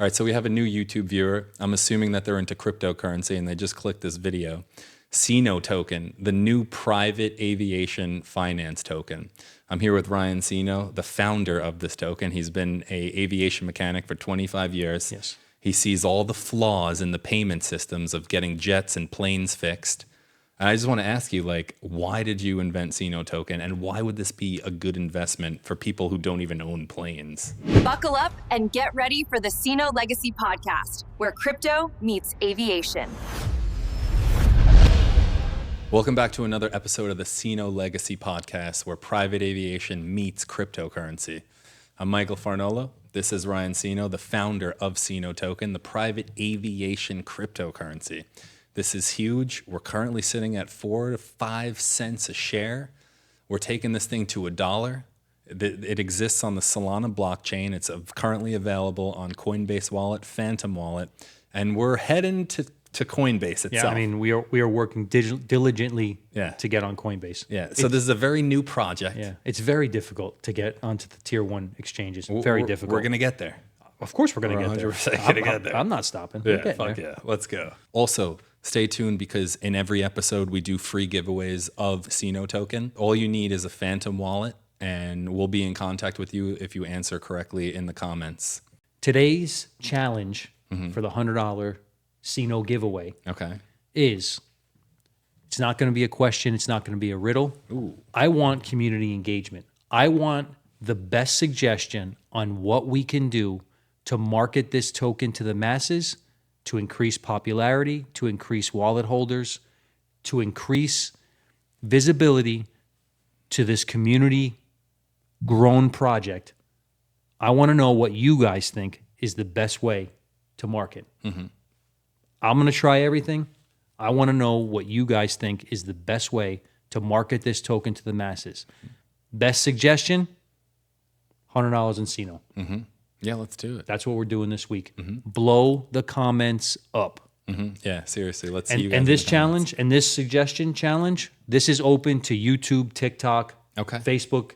All right, so we have a new YouTube viewer. I'm assuming that they're into cryptocurrency and they just clicked this video. CINO Token, the new private aviation finance token. I'm here with Ryan CINO, the founder of this token. He's been an aviation mechanic for 25 years. Yes. He sees all the flaws in the payment systems of getting jets and planes fixed. And I just want to ask you, why did you invent CINO Token, and why would this be a good investment for people who don't even own planes? Buckle up and get ready for the CINO Legacy Podcast, where crypto meets aviation. Welcome back to another episode of the CINO Legacy Podcast, where private aviation meets cryptocurrency. I'm Michael Farnolo. This is Ryan CINO, the founder of CINO Token, the private aviation cryptocurrency. This is huge. We're currently sitting at 4 to 5 cents a share. We're taking this thing to $1. It exists on the Solana blockchain. It's currently available on Coinbase Wallet, Phantom Wallet, and we're heading to Coinbase itself. Yeah, I mean, we are working diligently to get on Coinbase. Yeah, so this is a very new project. Yeah, it's very difficult to get onto the tier 1 exchanges. Very difficult. We're going to get there. Of course we're going to get there. 100% going to get there. I'm not stopping. Yeah, fuck yeah. Let's go. Also, stay tuned because in every episode we do free giveaways of CINO Token. All you need is a Phantom Wallet, and we'll be in contact with you if you answer correctly in the comments. Today's challenge for the $100 CINO giveaway is, it's not going to be a question. It's not going to be a riddle. Ooh. I want community engagement. I want the best suggestion on what we can do to market this token to the masses, to increase popularity, to increase wallet holders, to increase visibility to this community grown project. I want to know what you guys think is the best way to market. I'm going to try everything. I want to know what you guys think is the best way to market this token to the masses. Best suggestion, $100 in CINO. Yeah, let's do it. That's what we're doing this week. Blow the comments up. Yeah, seriously. Let's see you guys. And this challenge and this suggestion challenge, this is open to YouTube, TikTok, Facebook,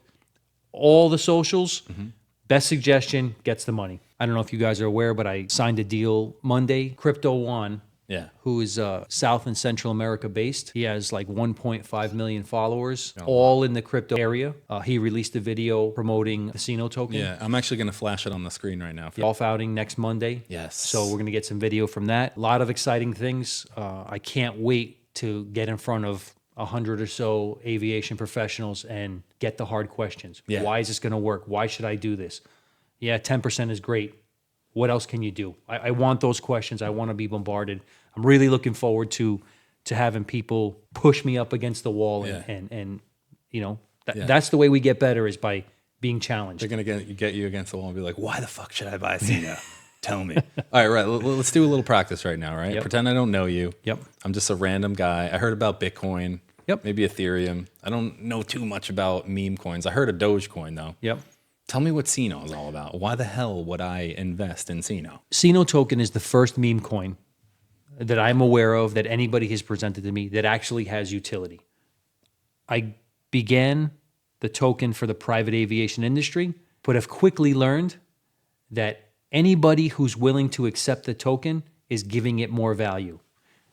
all the socials. Best suggestion gets the money. I don't know if you guys are aware, but I signed a deal Monday. Crypto One, who is South and Central America based. He has like 1.5 million followers, all in the crypto area. He released a video promoting the CINO token. Yeah, I'm actually going to flash it on the screen right now. Golf outing next Monday. Yes. So we're going to get some video from that. A lot of exciting things. I can't wait to get in front of 100 or so aviation professionals and get the hard questions. Yeah. Why is this going to work? Why should I do this? Yeah, 10% is great. What else can you do? I want those questions. I want to be bombarded. I'm really looking forward to having people push me up against the wall and you know, that's the way we get better, is by being challenged. They're going to get you against the wall and be like, why the fuck should I buy CINO? Tell me. All right, let's do a little practice right now, right? Pretend I don't know you. I'm just a random guy. I heard about Bitcoin. Maybe Ethereum. I don't know too much about meme coins. I heard of Dogecoin, though. Tell me what CINO is all about. Why the hell would I invest in CINO? CINO Token is the first meme coin that I'm aware of, that anybody has presented to me, that actually has utility. I began the token for the private aviation industry, but have quickly learned that anybody who's willing to accept the token is giving it more value.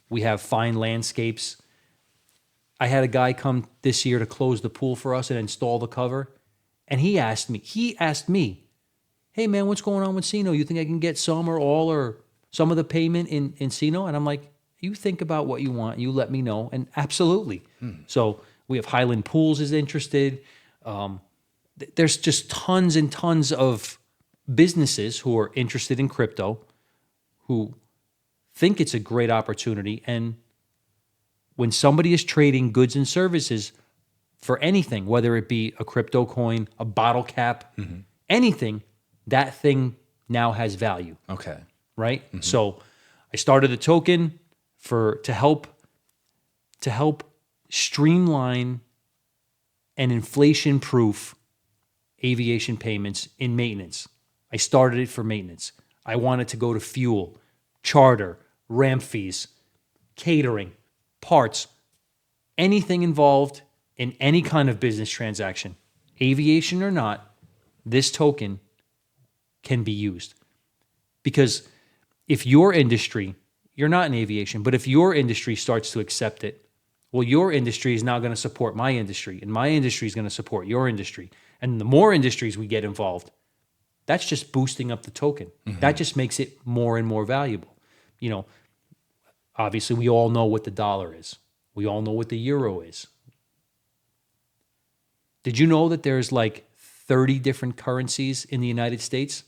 We have fine landscapes. I had a guy come this year to close the pool for us and install the cover. And he asked me, hey man, what's going on with CINO? You think I can get some or all or some of the payment in CINO? And I'm like, you think about what you want. You let me know. And absolutely. So we have Highland Pools is interested. There's just tons and tons of businesses who are interested in crypto, who think it's a great opportunity. And when somebody is trading goods and services for anything, whether it be a crypto coin, a bottle cap, anything, that thing now has value. Right? So I started the token to help streamline and inflation-proof aviation payments in maintenance. I started it for maintenance. I wanted to go to fuel, charter, ramp fees, catering, parts, anything involved in any kind of business transaction, aviation or not, this token can be used. Because if your industry, you're not in aviation, but if your industry starts to accept it, well, your industry is now going to support my industry, and my industry is going to support your industry. And the more industries we get involved, that's just boosting up the token. That just makes it more and more valuable. You know, obviously we all know what the dollar is. We all know what the euro is. Did you know that there's like 30 different currencies in the United States?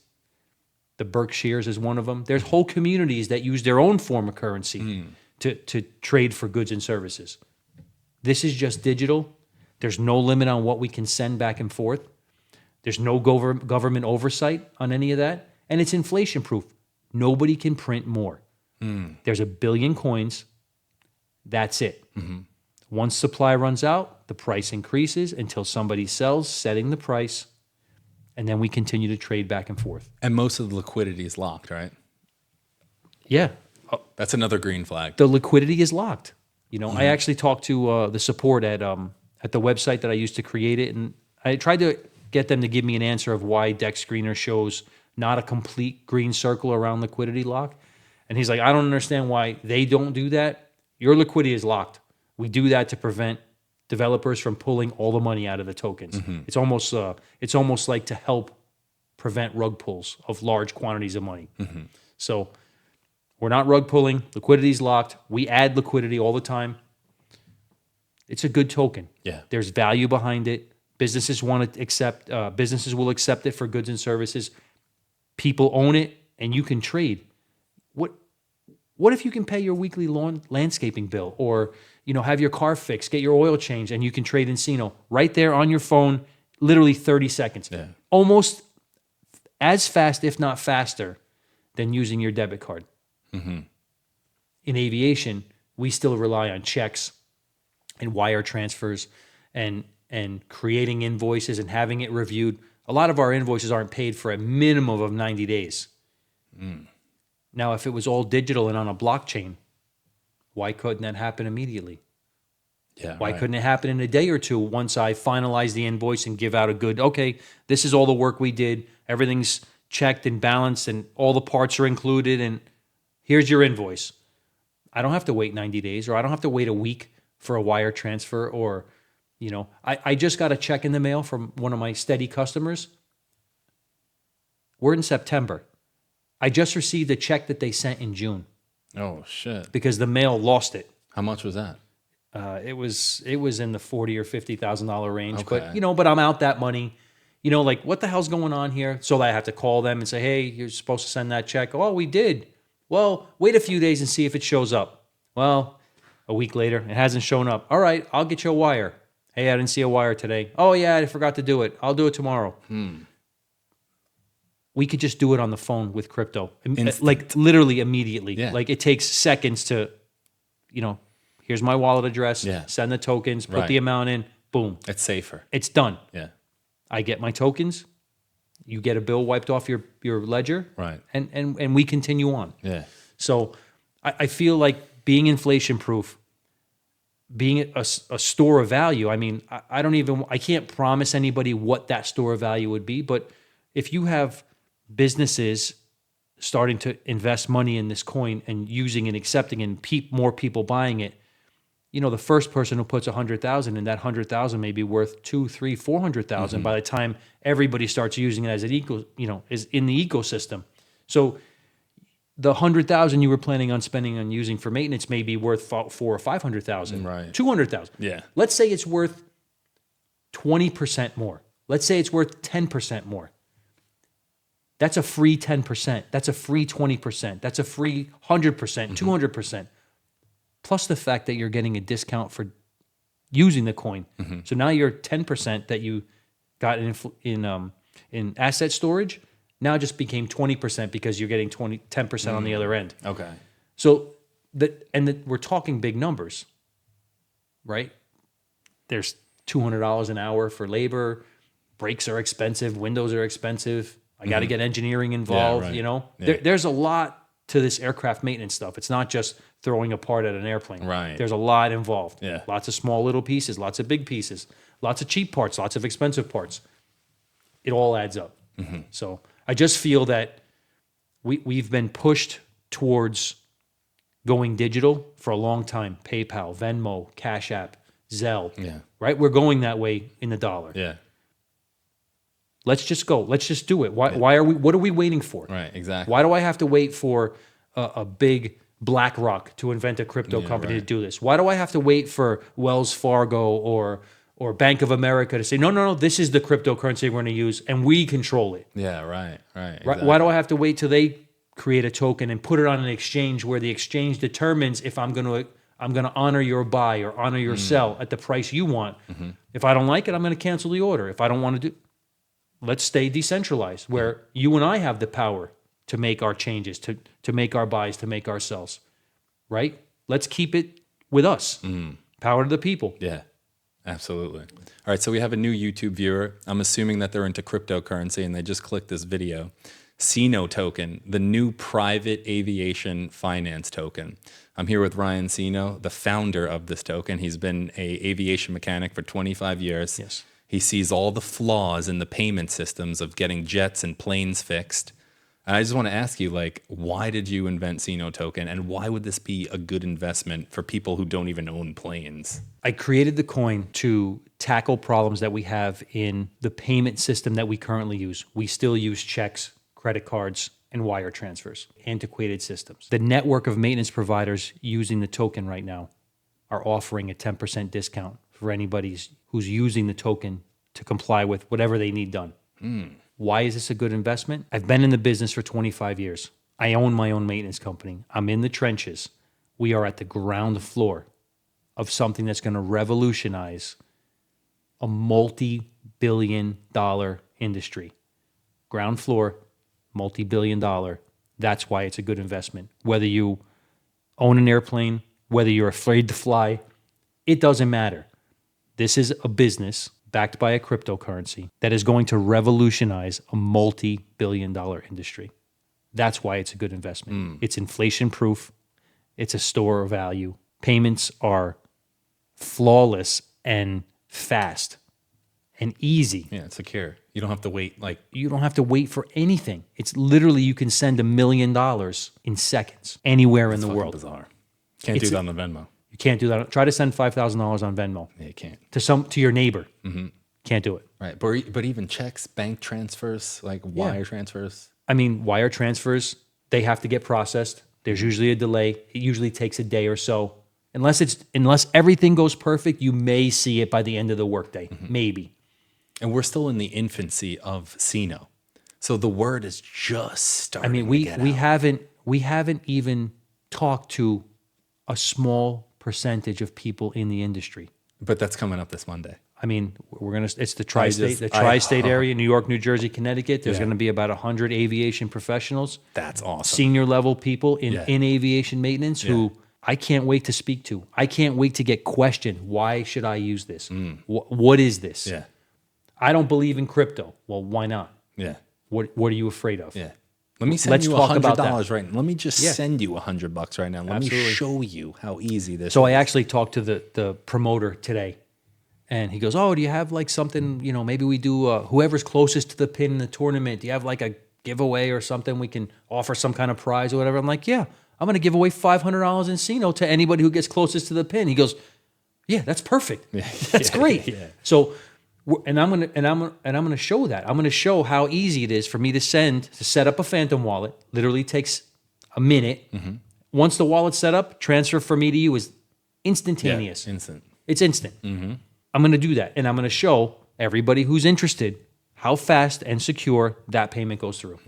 The Berkshires is one of them. There's whole communities that use their own form of currency to trade for goods and services. This is just digital. There's no limit on what we can send back and forth. There's no government oversight on any of that. And it's inflation proof. Nobody can print more. There's 1 billion coins. That's it. Once supply runs out, the price increases until somebody sells, setting the price, and then we continue to trade back and forth. And most of the liquidity is locked, right? Yeah. That's another green flag. The liquidity is locked. You know, I actually talked to the support at the website that I used to create it, and I tried to get them to give me an answer of why Deck Screener shows not a complete green circle around liquidity lock. And he's like, I don't understand why they don't do that. Your liquidity is locked. We do that to prevent developers from pulling all the money out of the tokens. It's almost like to help prevent rug pulls of large quantities of money. So we're not rug pulling. Liquidity is locked. We add liquidity all the time. It's a good token. Yeah. There's value behind it. Businesses want to accept. Businesses will accept it for goods and services. People own it, and you can trade. What if you can pay your weekly landscaping bill, or have your car fixed, get your oil changed, and you can trade in CINO right there on your phone, literally 30 seconds. Yeah. Almost as fast, if not faster, than using your debit card. In aviation, we still rely on checks and wire transfers and creating invoices and having it reviewed. A lot of our invoices aren't paid for a minimum of 90 days. Now, if it was all digital and on a blockchain, why couldn't that happen immediately? Yeah. Why couldn't it happen in a day or two once I finalize the invoice and give out a good, okay, this is all the work we did, everything's checked and balanced and all the parts are included and here's your invoice. I don't have to wait 90 days or I don't have to wait a week for a wire transfer or, I just got a check in the mail from one of my steady customers. We're in September. I just received a check that they sent in June. Oh, shit. Because the mail lost it. How much was that? It was in the $40,000 or $50,000 range. Okay. But I'm out that money. Like what the hell's going on here? So I have to call them and say, hey, you're supposed to send that check. Oh, we did. Well, wait a few days and see if it shows up. Well, a week later, it hasn't shown up. All right, I'll get you a wire. Hey, I didn't see a wire today. Oh, yeah, I forgot to do it. I'll do it tomorrow. We could just do it on the phone with crypto. Like literally immediately. Yeah. Like it takes seconds to, here's my wallet address, Yeah. send the tokens, put Right. the amount in, boom. It's safer. It's done. Yeah. I get my tokens, you get a bill wiped off your ledger, Right. and we continue on. Yeah. So I feel like being inflation proof, being a store of value, I can't promise anybody what that store of value would be, but if you have businesses starting to invest money in this coin and using and accepting and more people buying it, the first person who puts 100,000 in, that 100,000 may be worth 2, 3, 400,000 by the time everybody starts using it as is in the ecosystem. So the 100,000 you were planning on spending on using for maintenance may be worth 400,000 or 500,000, Right. 200,000. Yeah. Let's say it's worth 20% more. Let's say it's worth 10% more. That's a free 10%. That's a free 20%. That's a free 100%, 200%. Plus the fact that you're getting a discount for using the coin. So now your 10% that you got in asset storage now just became 20% because you're getting 10% on the other end. Okay. So we're talking big numbers, right? There's $200 an hour for labor. Brakes are expensive. Windows are expensive. I got to get engineering involved. right. Yeah. There's a lot to this aircraft maintenance stuff. It's not just throwing a part at an airplane. Right. There's a lot involved. Yeah. Lots of small little pieces, lots of big pieces, lots of cheap parts, lots of expensive parts. It all adds up. So I just feel that We've been pushed towards going digital for a long time. PayPal, Venmo, Cash App, Zelle. Yeah. Right? We're going that way in the dollar. Yeah. Let's just go. Let's just do it. Why are we? What are we waiting for? Right. Exactly. Why do I have to wait for a big BlackRock to invent a crypto company to do this? Why do I have to wait for Wells Fargo or Bank of America to say, no, this is the cryptocurrency we're going to use and we control it? Yeah. Right. Exactly. Why do I have to wait till they create a token and put it on an exchange where the exchange determines if I'm going to honor your buy or honor your sell at the price you want? Mm-hmm. If I don't like it, I'm going to cancel the order. If I don't want to do, let's stay decentralized where you and I have the power to make our changes, to make our buys, to make our sells, right? Let's keep it with us. Power to the people. Yeah, absolutely. All right, so we have a new YouTube viewer. I'm assuming that they're into cryptocurrency and they just clicked this video. CINO Token, the new private aviation finance token. I'm here with Ryan CINO, the founder of this token. He's been an aviation mechanic for 25 years. Yes. He sees all the flaws in the payment systems of getting jets and planes fixed. And I just want to ask you, why did you invent CINO Token, and why would this be a good investment for people who don't even own planes? I created the coin to tackle problems that we have in the payment system that we currently use. We still use checks, credit cards, and wire transfers, antiquated systems. The network of maintenance providers using the token right now are offering a 10% discount for anybody who's using the token to comply with whatever they need done. Why is this a good investment? I've been in the business for 25 years. I own my own maintenance company. I'm in the trenches. We are at the ground floor of something that's going to revolutionize a multi-billion-dollar industry. Ground floor, multi-billion-dollar. That's why it's a good investment. Whether you own an airplane, whether you're afraid to fly, it doesn't matter. This is a business backed by a cryptocurrency that is going to revolutionize a multi-billion-dollar industry. That's why it's a good investment. It's inflation-proof. It's a store of value. Payments are flawless and fast and easy. Yeah, it's secure. You don't have to wait. You don't have to wait for anything. It's literally, you can send $1 million in seconds anywhere in the world. Bizarre. Can't do that on the Venmo. You can't do that. Try to send $5,000 on Venmo. Yeah, you can't. To your neighbor. Can't do it. Right, but even checks, bank transfers, wire transfers. I mean, wire transfers, they have to get processed. There's usually a delay. It usually takes a day or so. Unless everything goes perfect, you may see it by the end of the workday. Maybe. And we're still in the infancy of CINO. So the word is just starting. I mean, we haven't even talked to a small percentage of people in the industry. But that's coming up this Monday. I mean, it's the tri-state area, New York, New Jersey, Connecticut. There's going to be about 100 aviation professionals. That's awesome. Senior level people in aviation maintenance who I can't wait to speak to. I can't wait to get questioned. Why should I use this? What is this? Yeah. I don't believe in crypto. Well, why not? Yeah. What are you afraid of? Yeah. Let me send you $100 right now. Let me just send you $100 right now. Let me show you how easy this is. So I actually talked to the promoter today, and he goes, "Oh, do you have something, maybe we do whoever's closest to the pin in the tournament, do you have a giveaway or something we can offer some kind of prize or whatever?" I'm like, "Yeah, I'm going to give away $500 in CINO to anybody who gets closest to the pin." He goes, "Yeah, that's perfect. That's great." Yeah. So and I'm gonna show that. I'm gonna show how easy it is for me to set up a Phantom wallet. Literally takes a minute. Once the wallet's set up, transfer for me to you is instantaneous. Yeah, instant. It's instant. I'm gonna do that, and I'm gonna show everybody who's interested how fast and secure that payment goes through.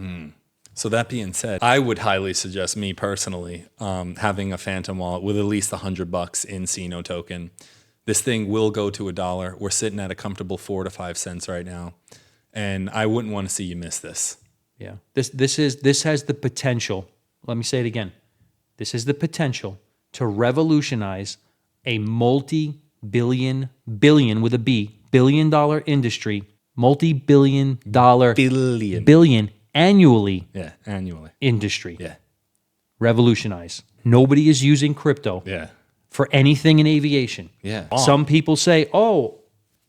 So that being said, I would highly suggest, me personally, having a Phantom wallet with at least $100 in CINO Token. This thing will go to $1. We're sitting at a comfortable 4 to 5 cents right now, and I wouldn't want to see you miss this. Yeah, this has the potential. Let me say it again. This has the potential to revolutionize a billion with a B, $billion industry, billion annually. Yeah, annually. Industry. Yeah. Revolutionize. Nobody is using crypto. Yeah. For anything in aviation. Yeah. Some people say, "Oh,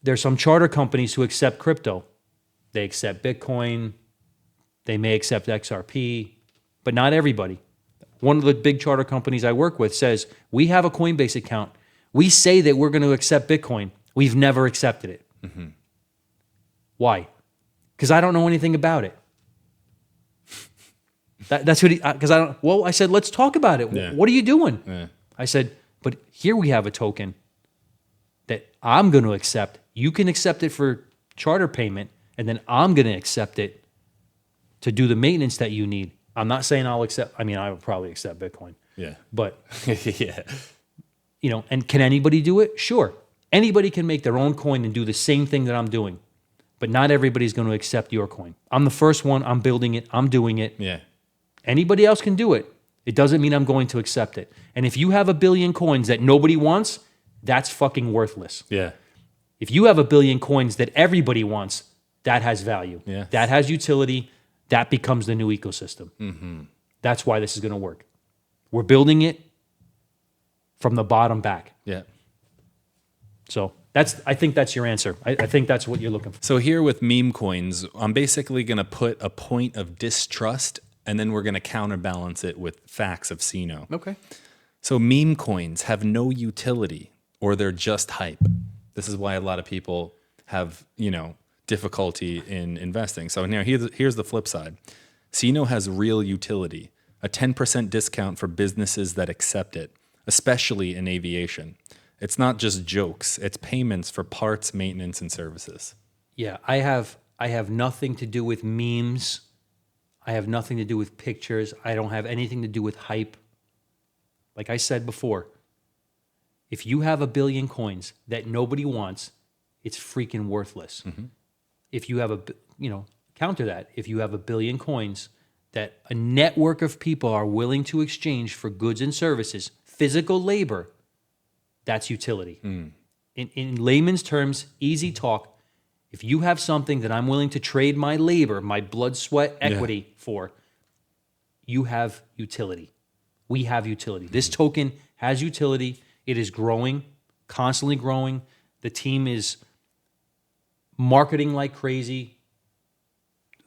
there's some charter companies who accept crypto. They accept Bitcoin. They may accept XRP, but not everybody. One of the big charter companies I work with says, we have a Coinbase account. We say that we're going to accept Bitcoin. We've never accepted it. Mm-hmm. Why? Because I don't know anything about it. That's what because I don't. Well, I said, let's talk about it. Yeah. What are you doing? Yeah. I said, but here we have a token that I'm going to accept. You can accept it for charter payment, and then I'm going to accept it to do the maintenance that you need. I'm not saying I'll accept. I mean, I would probably accept Bitcoin. Yeah. But yeah. You know, and can anybody do it? Sure. Anybody can make their own coin and do the same thing that I'm doing. But not everybody's going to accept your coin. I'm the first one. I'm building it. I'm doing it. Yeah. Anybody else can do it. It doesn't mean I'm going to accept it. And if you have 1 billion coins that nobody wants, that's fucking worthless. Yeah. If you have 1 billion coins that everybody wants, that has value. Yeah. That has utility. That becomes the new ecosystem. Mm-hmm. That's why this is going to work. We're building it from the bottom back. Yeah. So I think that's your answer. I think that's what you're looking for. So here with meme coins, I'm basically going to put a point of distrust, and then we're going to counterbalance it with facts of CINO. Okay. So meme coins have no utility, or they're just hype. This is why a lot of people have, difficulty in investing. So now here's the flip side. CINO has real utility, a 10% discount for businesses that accept it, especially in aviation. It's not just jokes, it's payments for parts, maintenance, and services. Yeah, I have nothing to do with memes. I have nothing to do with pictures. I don't have anything to do with hype. Like I said before, if you have 1 billion coins that nobody wants, it's freaking worthless. Mm-hmm. If you have counter that. If you have 1 billion coins that a network of people are willing to exchange for goods and services, physical labor, that's utility. Mm. In layman's terms, easy talk, if you have something that I'm willing to trade my labor, my blood, sweat, equity for, you have utility. We have utility. This token has utility. It is growing, constantly growing. The team is marketing like crazy,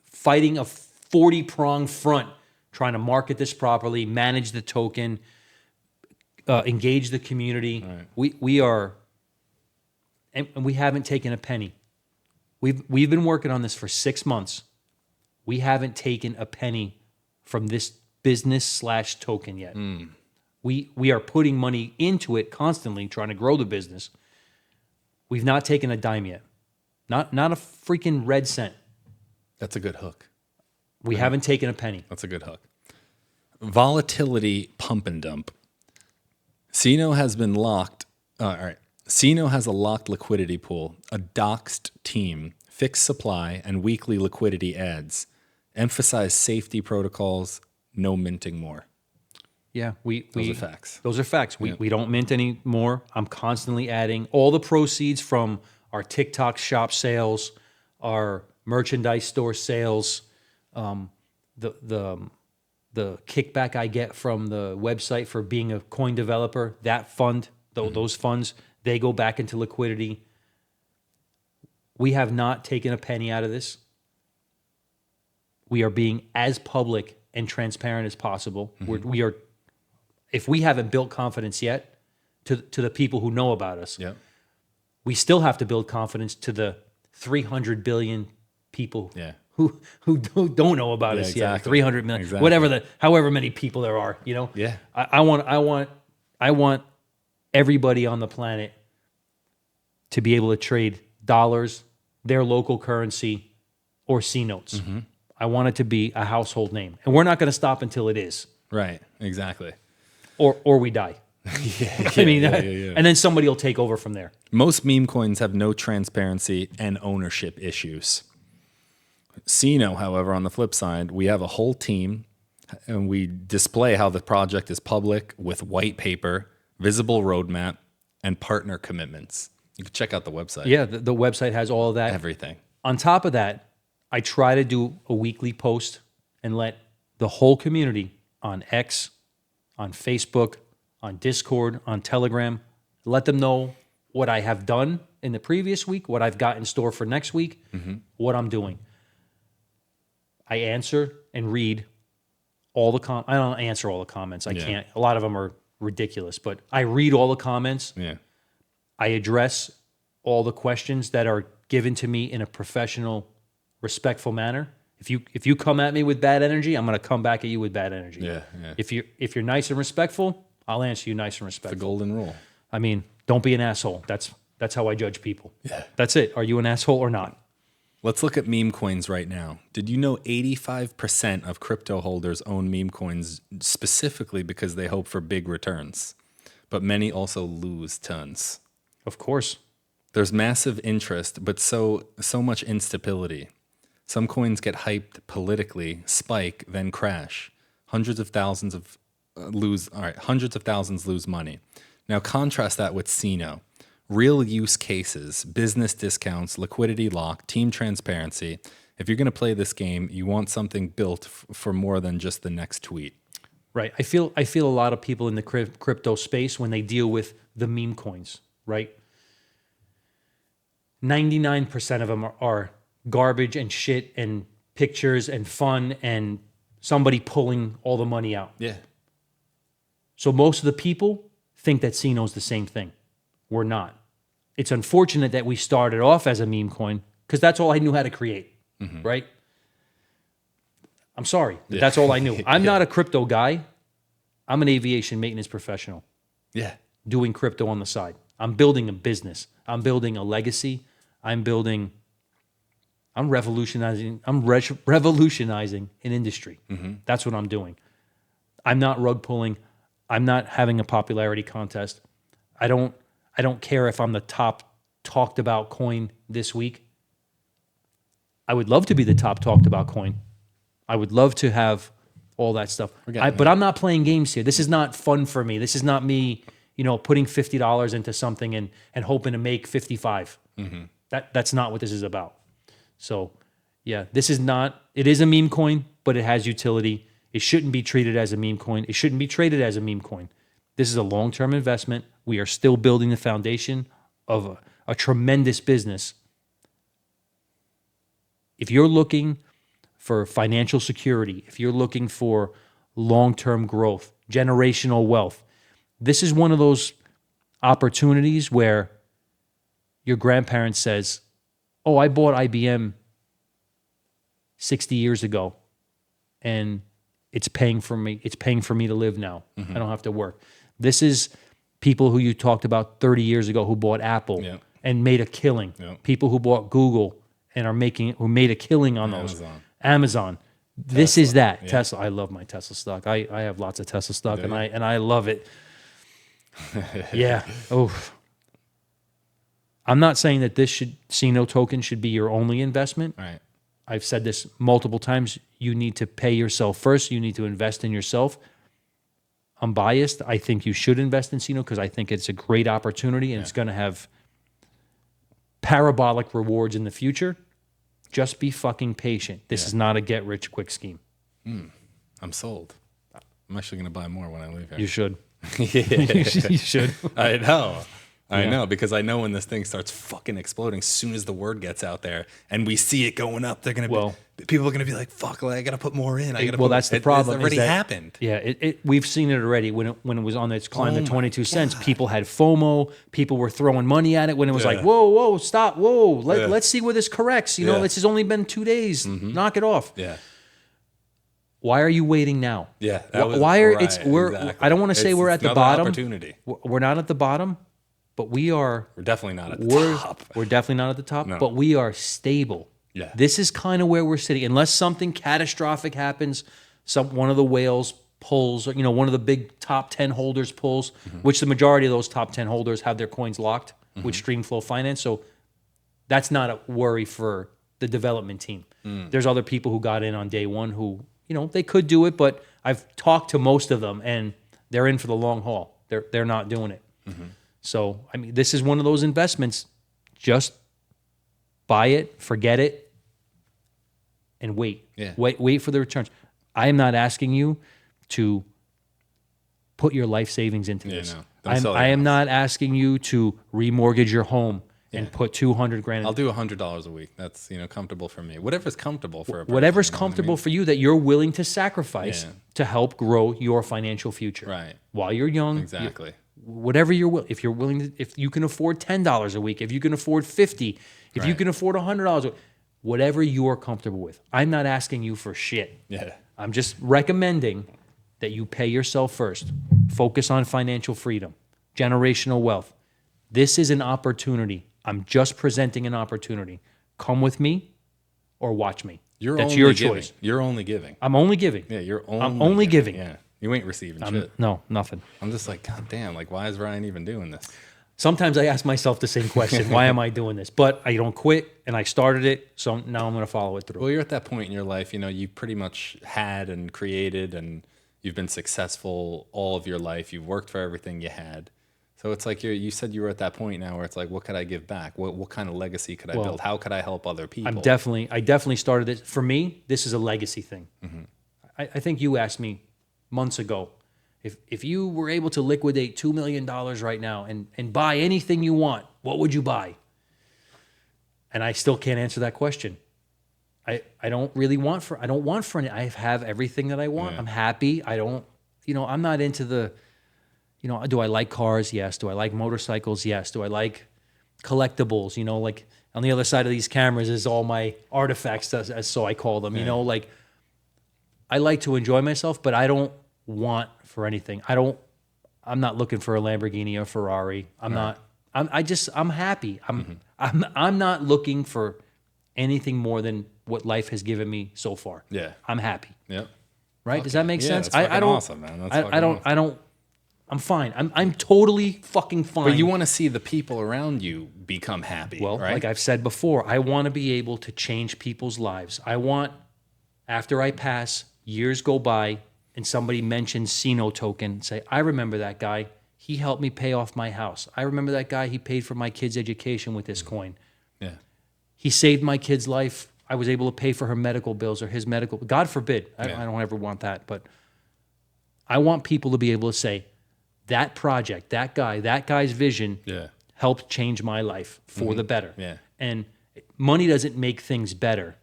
fighting a 40-pronged front, trying to market this properly, manage the token, engage the community. Right. We are, and we haven't taken a penny. We've been working on this for 6 months. We haven't taken a penny from this business/token yet. Mm. We are putting money into it constantly, trying to grow the business. We've not taken a dime yet. Not a freaking red cent. That's a good hook. We haven't taken a penny. That's a good hook. Volatility pump and dump. CINO has been locked. All right. CINO has a locked liquidity pool, a doxed team, fixed supply, and weekly liquidity adds. Emphasize safety protocols, no minting more. Yeah, those are facts. Those are facts. We don't mint any more. I'm constantly adding all the proceeds from our TikTok shop sales, our merchandise store sales, the kickback I get from the website for being a coin developer, that fund, those funds, they go back into liquidity. We have not taken a penny out of this. We are being as public and transparent as possible. Mm-hmm. We are, if we haven't built confidence yet to the people who know about us, we still have to build confidence to the 300 billion people who don't know about us yet. 300 million, whatever however many people there are, Yeah. I want everybody on the planet to be able to trade dollars, their local currency, or C-notes. Mm-hmm. I want it to be a household name. And we're not going to stop until it is. Right, exactly. Or we die. And then somebody will take over from there. Most meme coins have no transparency and ownership issues. CINO, however, on the flip side, we have a whole team and we display how the project is public with white paper, visible roadmap, and partner commitments. You can check out the website. Yeah, the website has all of that. Everything. On top of that, I try to do a weekly post and let the whole community on X, on Facebook, on Discord, on Telegram, let them know what I have done in the previous week, what I've got in store for next week, what I'm doing. I answer and read I don't answer all the comments. I can't. A lot of them are ridiculous, but I read all the comments. Yeah. I address all the questions that are given to me in a professional, respectful manner. If you come at me with bad energy, I'm going to come back at you with bad energy. Yeah, yeah. If you're nice and respectful, I'll answer you nice and respectful. The golden rule. I mean, don't be an asshole. That's how I judge people. Yeah. That's it. Are you an asshole or not? Let's look at meme coins right now. Did you know 85% of crypto holders own meme coins specifically because they hope for big returns? But many also lose tons. Of course. There's massive interest, but so much instability. Some coins get hyped politically, spike, then crash. Hundreds of thousands lose money. Now contrast that with CINO. Real use cases, business discounts, liquidity lock, team transparency. If you're going to play this game, you want something built for more than just the next tweet. Right. I feel a lot of people in the crypto space when they deal with the meme coins, right? 99% of them are garbage and shit and pictures and fun and somebody pulling all the money out. Yeah. So most of the people think that CINO's the same thing. We're not. It's unfortunate that we started off as a meme coin because that's all I knew how to create, right? I'm sorry. That's all I knew. I'm not a crypto guy. I'm an aviation maintenance professional. Yeah. Doing crypto on the side. I'm building a business. I'm building a legacy. I'm revolutionizing an industry. That's what I'm doing. I'm not rug pulling. I'm not having a popularity contest. I don't care if I'm the top talked about coin this week. I would love to be the top talked about coin. I would love to have all that stuff. But I'm not playing games here. This is not fun for me. This is not me, putting $50 into something and hoping to make 55. That's not what this is about. So, yeah, it is a meme coin, but it has utility. It shouldn't be treated as a meme coin. It shouldn't be traded as a meme coin. This is a long-term investment. We are still building the foundation of a tremendous business. If you're looking for financial security, if you're looking for long-term growth, generational wealth, this is one of those opportunities where your grandparent says, "Oh, I bought IBM 60 years ago, and it's paying for me. It's paying for me to live now. I don't have to work." This is people who you talked about 30 years ago who bought Apple and made a killing. People who bought Google and who made a killing on those. Amazon. This is that. Tesla. I love my Tesla stock. I have lots of Tesla stock and I love it. Yeah. Oh. I'm not saying that CINO token should be your only investment. Right. I've said this multiple times. You need to pay yourself first. You need to invest in yourself. I'm biased. I think you should invest in CINO because I think it's a great opportunity and it's going to have parabolic rewards in the future. Just be fucking patient. This is not a get-rich-quick scheme. I'm sold. I'm actually going to buy more when I leave here. You should. You should. I know. I know, because I know when this thing starts fucking exploding, as soon as the word gets out there and we see it going up, they're going to be, people are going to be like, fuck, I got to put more in. That's the problem. It's already happened. Yeah, we've seen it already. When it was on its climb to 22 cents, people had FOMO. People were throwing money at it when it was like, whoa, stop, whoa. Let's see where this corrects. This has only been 2 days. Knock it off. Yeah. Why are you waiting now? Yeah. I don't want to say we're at the bottom. Opportunity. We're not at the bottom. But we're definitely not at the top. We're definitely not at the top, No. but we are stable. Yeah. This is kind of where we're sitting. Unless something catastrophic happens, one of the whales pulls, or one of the big top 10 holders pulls, which the majority of those top 10 holders have their coins locked with Streamflow Finance. So that's not a worry for the development team. There's other people who got in on day one who, they could do it, but I've talked to most of them and they're in for the long haul. They're not doing it. So, this is one of those investments. Just buy it, forget it, and wait. Yeah. Wait for the returns. I am not asking you to put your life savings into this. No. I am not asking you to remortgage your home and put 200 grand. I'll do $100 a week. That's, comfortable for me. Whatever's comfortable for a person. Whatever's you know what I comfortable mean? for you that you're willing to sacrifice to help grow your financial future. Right. While you're young. Exactly. Whatever you're willing. If you're willing to, if you can afford $10 a week, if you can afford $50, if you can afford $100 a week, whatever you're comfortable with. I'm not asking you for shit. Yeah. I'm just recommending that you pay yourself first. Focus on financial freedom, generational wealth. This is an opportunity. I'm just presenting an opportunity. Come with me or watch me. That's your choice. You're only giving. I'm only giving. Yeah, I'm only giving. Yeah. You ain't receiving shit. No, nothing. I'm just like, God damn, like, why is Ryan even doing this? Sometimes I ask myself the same question. Why am I doing this? But I don't quit, and I started it, so now I'm going to follow it through. Well, you're at that point in your life, you pretty much had and created, and you've been successful all of your life. You've worked for everything you had. So it's like you said you were at that point now where it's like, what could I give back? What kind of legacy could I build? How could I help other people? I definitely started this. For me, this is a legacy thing. Mm-hmm. I think you asked me months ago, if you were able to liquidate $2 million right now and buy anything you want, what would you buy? And I still can't answer that question. I don't want for any. I have everything that I want. I'm happy. I don't, I'm not into the, do I like cars? Yes. Do I like motorcycles? Yes. Do I like collectibles? Like on the other side of these cameras is all my artifacts, as so I call them, like I like to enjoy myself, but I don't want for anything. I'm not looking for a Lamborghini or Ferrari. I'm happy. I'm not looking for anything more than what life has given me so far. Yeah. I'm happy. Yep. Right? Does that make sense? That's fucking awesome, man. I'm fine. I'm totally fucking fine. But you want to see the people around you become happy, well, right? Like I've said before, I want to be able to change people's lives. I want, after I pass, years go by, and somebody mentions CINO Token, say, I remember that guy. He helped me pay off my house. I remember that guy. He paid for my kid's education with this coin. Yeah. He saved my kid's life. I was able to pay for her medical bills or his medical. God forbid. I don't ever want that. But I want people to be able to say, that project, that guy's vision helped change my life for the better. Yeah. And money doesn't make things better.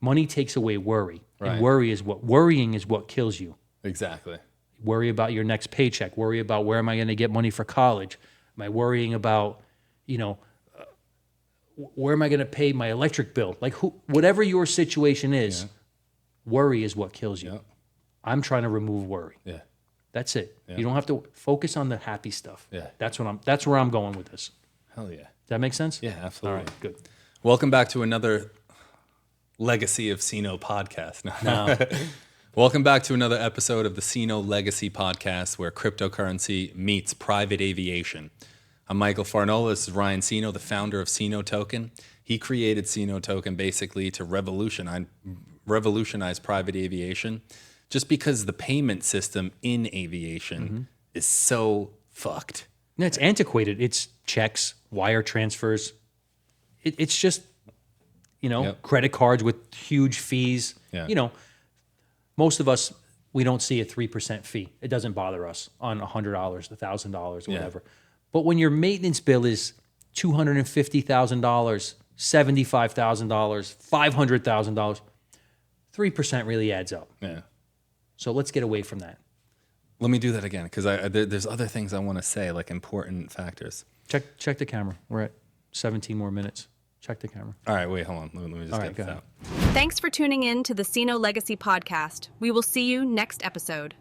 Money takes away worry. Right. And worrying is what kills you. Exactly. Worry about your next paycheck. Worry about where am I going to get money for college? Am I worrying about, where am I going to pay my electric bill? Like whatever your situation is, worry is what kills you. Yeah. I'm trying to remove worry. Yeah. That's it. Yeah. You don't have to focus on the happy stuff. Yeah. That's where I'm going with this. Hell yeah. Does that make sense? Yeah, absolutely. All right, good. Welcome back to another Legacy of CINO podcast. No. Welcome back to another episode of the CINO Legacy Podcast, where cryptocurrency meets private aviation. I'm Michael Farnolo. This is Ryan CINO, the founder of CINO Token. He created CINO Token basically to revolutionize private aviation, just because the payment system in aviation is so fucked. No, it's antiquated. It's checks, wire transfers. It's just, credit cards with huge fees. Yeah. Most of us, we don't see a 3% fee. It doesn't bother us on $100, $1,000, whatever. But when your maintenance bill is $250,000, $75,000, $500,000, 3% really adds up. Yeah. So let's get away from that. Let me do that again, because there's other things I want to say, like important factors. Check the camera. We're at 17 more minutes. Check the camera. All right, wait, hold on. Let me just get this out. Thanks for tuning in to the CINO Legacy Podcast. We will see you next episode.